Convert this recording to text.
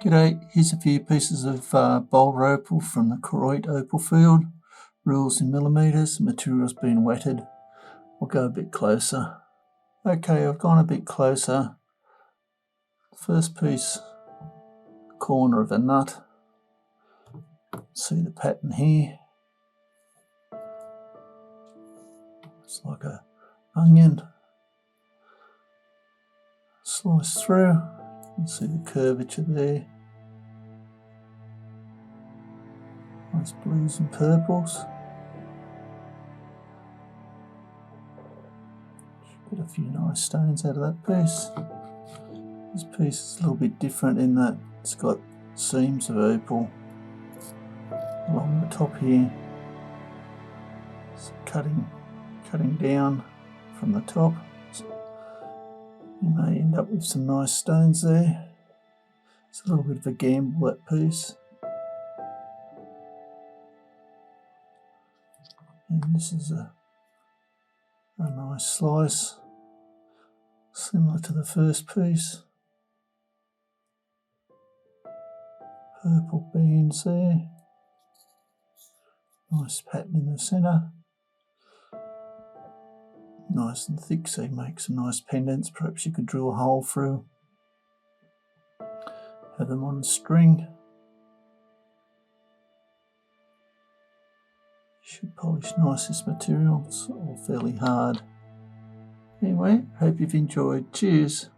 G'day, here's a few pieces of Boulder Opal from the Queensland Opal field. Rules in millimetres, material's been wetted. We'll go a bit closer. Okay, I've gone a bit closer. First piece, corner of a nut. See the pattern here. It's like an onion. Slice through. You can see the curvature there. Nice blues and purples. Get a few nice stones out of that piece. This piece is a little bit different in that it's got seams of opal along the top here. So cutting down from the top. So you may end up with some nice stones there. It's a little bit of a gamble, that piece. And this is a nice slice, similar to the first piece. Purple beans there. Nice pattern in the centre. Nice and thick, so you make some nice pendants. Perhaps you could drill a hole through. Have them on a string. Should polish nice, this material. It's all fairly hard. Anyway, hope you've enjoyed. Cheers.